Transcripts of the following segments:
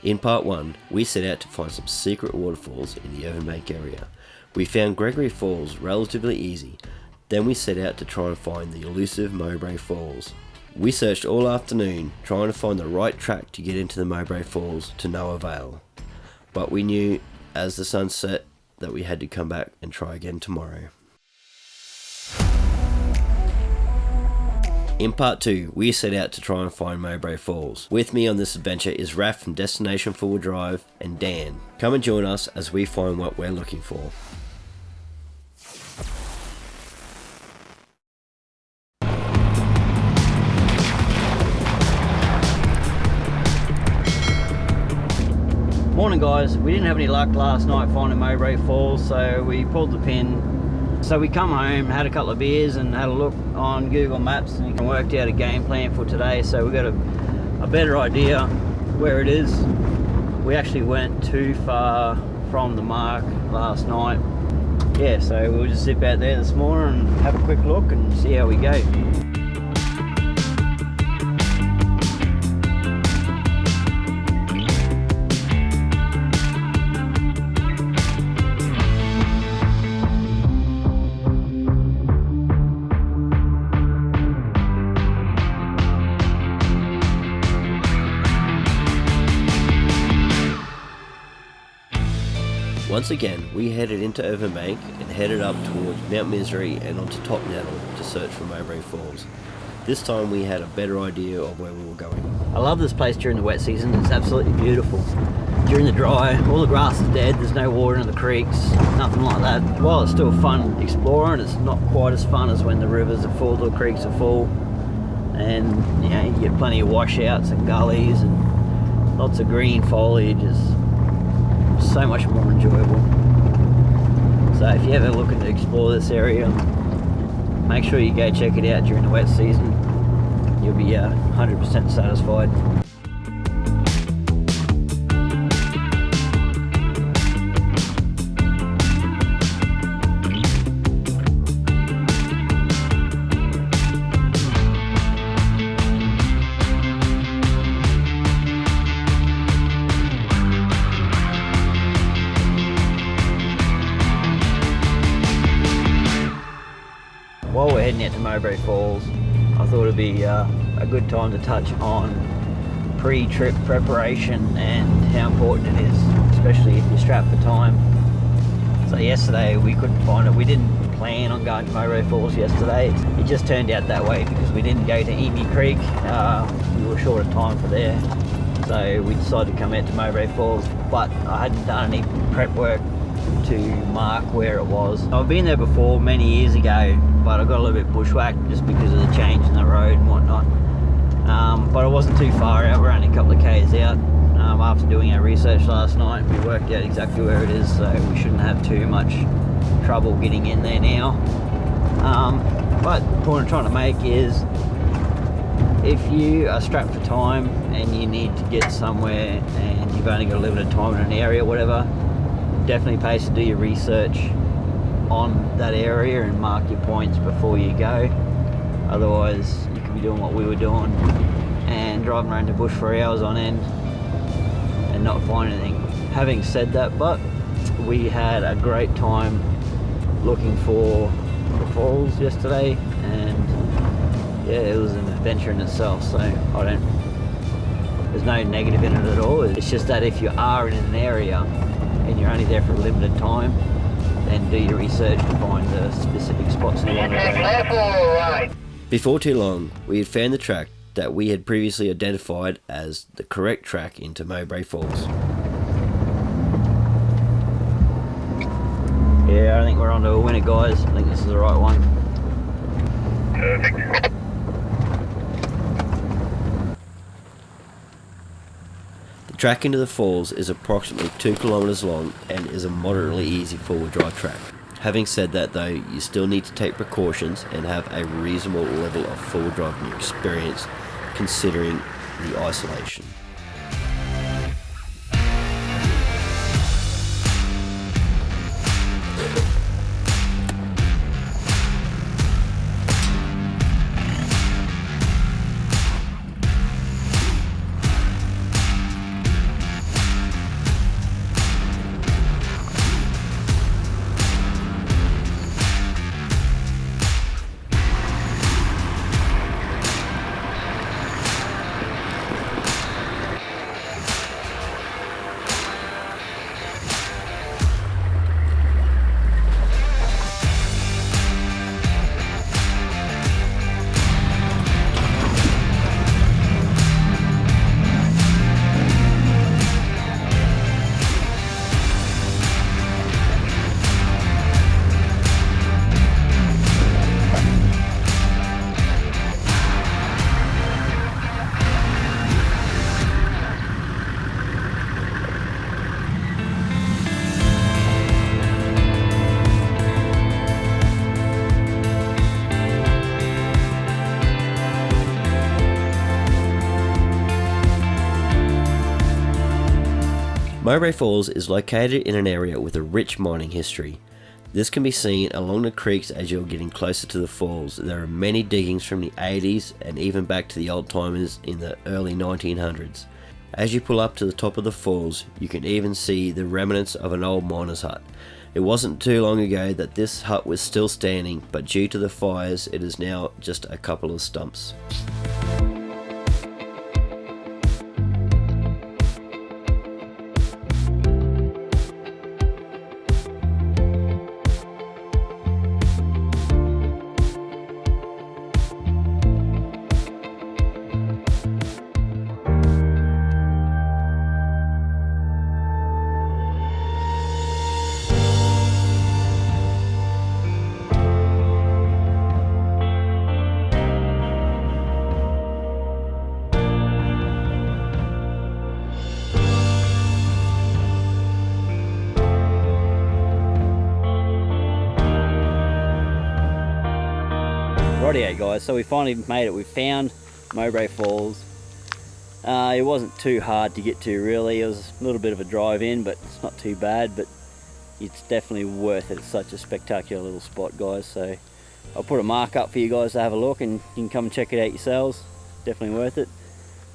In part 1, we set out to find some secret waterfalls in the Outback area. We found Gregory Falls relatively easy, then we set out to try and find the elusive Mowbray Falls. We searched all afternoon trying to find the right track to get into the Mowbray Falls to no avail. But we knew as the sun set that we had to come back and try again tomorrow. In part 2, we set out to try and find Mowbray Falls. With me on this adventure is Raph from Destination 4 Drive and Dan. Come and join us as we find what we're looking for. Morning guys, we didn't have any luck last night finding Mowbray Falls, so we pulled the pin. So we come home, had a couple of beers and had a look on Google Maps and worked out a game plan for today, so we got a better idea where it is. We actually weren't too far from the mark last night. Yeah, so we'll just sit out there this morning and have a quick look and see how we go. Once again, we headed into Outback and headed up towards Mount Misery and onto top Nettle to search for Mowbray Falls. This time we had a better idea of where we were going. I love this place during the wet season, it's absolutely beautiful. During the dry, all the grass is dead, there's no water in the creeks, nothing like that. While it's still fun exploring, it's not quite as fun as when the rivers are full, the creeks are full. And you know, you get plenty of washouts and gullies and lots of green foliage. Is so much more enjoyable. So if you're ever looking to explore this area, make sure you go check it out during the wet season. You'll be 100% satisfied. While we're heading out to Mowbray Falls, I thought it'd be a good time to touch on pre-trip preparation and how important it is, especially if you're strapped for time. So yesterday we couldn't find it. We didn't plan on going to Mowbray Falls yesterday. It just turned out that way because we didn't go to Emu Creek. We were short of time for there. So we decided to come out to Mowbray Falls, but I hadn't done any prep work to mark where it was. I've been there before many years ago, but I got a little bit bushwhacked just because of the change in the road and whatnot. But it wasn't too far out, we're only a couple of k's out. After doing our research last night, we worked out exactly where it is, so we shouldn't have too much trouble getting in there now. But the point I'm trying to make is, if you are strapped for time and you need to get somewhere and you've only got a limited time in an area, whatever, definitely pays to do your research on that area and mark your points before you go. Otherwise you could be doing what we were doing and driving around the bush for hours on end and not find anything. Having said that, but we had a great time looking for the falls yesterday, and yeah, it was an adventure in itself. So there's no negative in it at all. It's just that if you are in an area and you're only there for a limited time, then do your research to find the specific spots you want to go. Before too long, we had found the track that we had previously identified as the correct track into Mowbray Falls. Yeah, I think we're on to a winner, guys. I think this is the right one. Perfect. The track into the falls is approximately 2 kilometers long and is a moderately easy four-wheel drive track. Having said that though, you still need to take precautions and have a reasonable level of four-wheel driving experience considering the isolation. Mowbray Falls is located in an area with a rich mining history. This can be seen along the creeks as you're getting closer to the falls. There are many diggings from the 80s and even back to the old timers in the early 1900s. As you pull up to the top of the falls, you can even see the remnants of an old miner's hut. It wasn't too long ago that this hut was still standing, but due to the fires, it is now just a couple of stumps. Rightio guys, so we finally made it. We found Mowbray Falls. It wasn't too hard to get to really. It was a little bit of a drive in, but it's not too bad, but it's definitely worth it. It's such a spectacular little spot guys, so I'll put a mark up for you guys to have a look and you can come and check it out yourselves. Definitely worth it.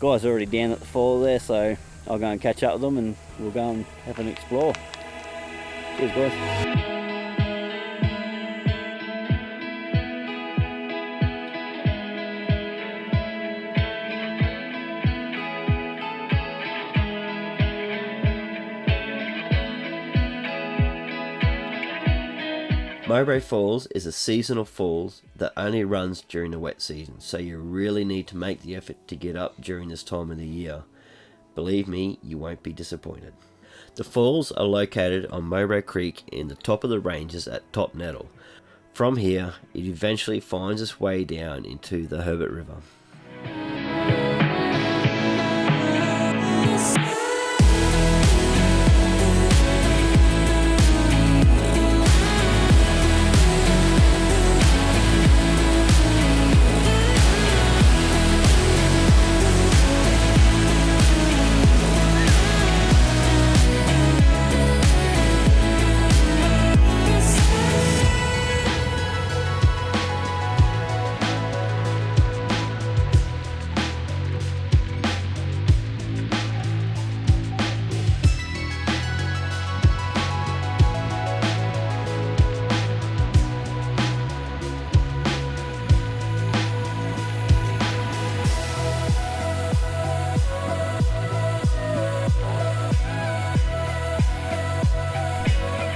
Guys are already down at the fall there, so I'll go and catch up with them and we'll go and have an explore. Cheers guys. Mowbray Falls is a seasonal falls that only runs during the wet season, so you really need to make the effort to get up during this time of the year. Believe me, you won't be disappointed. The falls are located on Mowbray Creek in the top of the ranges at Top Nettle. From here, it eventually finds its way down into the Herbet River.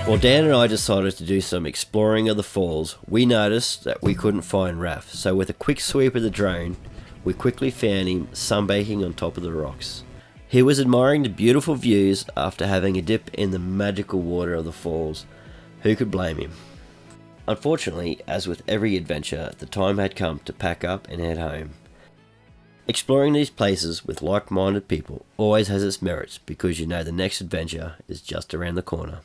While Dan and I decided to do some exploring of the falls, we noticed that we couldn't find Raph, so with a quick sweep of the drone, we quickly found him sunbaking on top of the rocks. He was admiring the beautiful views after having a dip in the magical water of the falls. Who could blame him? Unfortunately, as with every adventure, the time had come to pack up and head home. Exploring these places with like-minded people always has its merits because you know the next adventure is just around the corner.